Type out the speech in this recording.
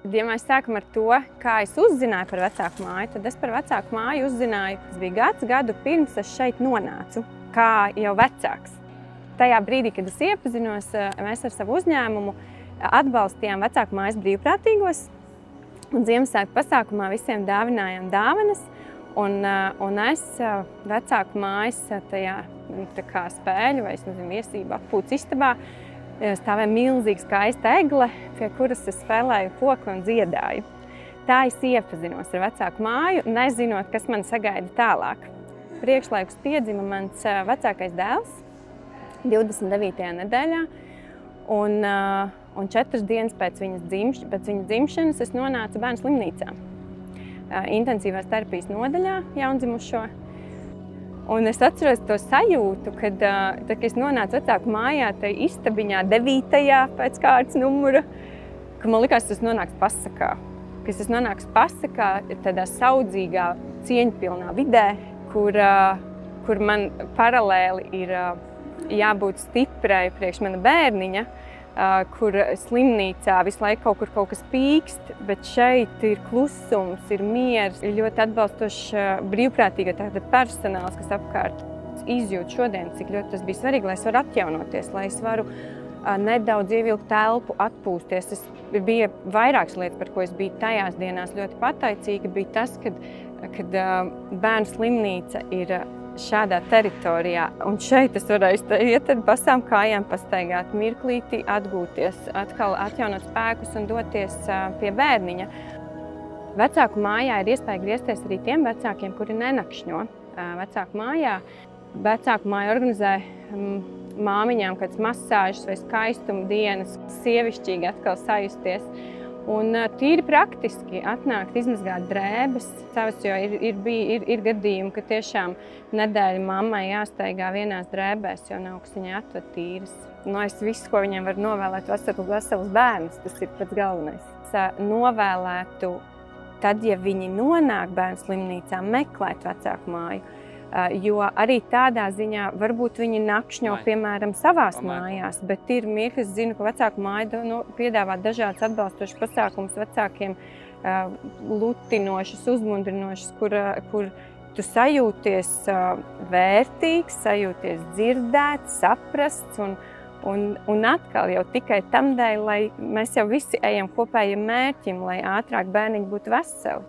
Ja mēs sākam ar to, kā es uzzināju par vecāku māju, tad es par vecāku māju uzzināju, tas bija gadu pirms es šeit nonācu, kā jau vecāks. Tajā brīdī, kad es iepazinos, mēs ar savu uzņēmumu atbalstījām vecāku mājas brīvprātīgos, un Ziemassvētku pasākumā visiem dāvinājām dāvanas, un es vecāku mājas tajā spēļu vai viesību atpūtas istabā stāvēja milzīga skaista egle, pie kuras es spēlēju poku un dziedāju. Tā es iepazinos ar vecāku māju, nezinot, kas man sagaida tālāk. Priekšlaikus piedzima mans vecākais dēls 29. nedēļā, un 4 dienas pēc viņa dzimšanas es nonācu bērnu slimnīcā. Intensīvās terapijas nodaļā jaundzimušo. Un es atceros to sajūtu, kad es nonācu vecāku mājā, tai istabiņā 9. pēc kārtas numura, ka man likās, ka es nonāku pasakā. Ka es nonāku pasakā tādā saudzīgā, cieņpilnā vidē, kur man paralēli ir jābūt stiprai priekš mana bērniņa, kur slimnīcā visu laiku kaut kas pīkst, bet šeit ir klusums, ir miers, ir ļoti atbalstošs brīvprātīga personāls, kas apkārt izjūt šodien, cik ļoti tas bija svarīgi, lai es varu atjaunoties, lai es varu nedaudz ievilkt telpu, atpūsties. Bija vairākas lietas, par ko es biju tajās dienās ļoti pateicīga, bija tas, kad bērnu slimnīca ir šādā teritorijā. Un šeit es varēju iet ar basām kājām, pastaigāt mirklīti, atgūties, atkal atjaunot spēkus un doties pie bērniņa. Vecāku mājā ir iespēja griezties arī tiem vecākiem, kuri nenakšņo vecāku mājā. Vecāku māja organizē māmiņām kādas masāžas vai skaistuma dienas, sievišķīgi atkal sajusties. Un tīri praktiski atnākt, izmazgāt drēbes, jo ir gadījumi, ka tiešām nedēļu mammai jāstaigā vienās drēbēs, jo nav, kas viņai atved tīras. Es visu, ko viņiem varu novēlēt, veselus bērnus, tas ir pats galvenais. Es novēlētu, tad, ja viņi nonāk bērnu slimnīcā, meklēt vecāku māju, jo arī tādā ziņā varbūt viņi nakšņo, piemēram, savās mājās, bet ir mirkļi, es zinu, ka vecāku māja piedāvā dažādas atbalstošas pasākumus vecākiem, lutinošas, uzmundrinošas, kur tu sajūties vērtīgs, sajūties dzirdēts, saprasts, un atkal jau tikai tam dēļ, lai mēs jau visi ejam kopējiem mērķim, lai ātrāk bērniņi būtu veseli.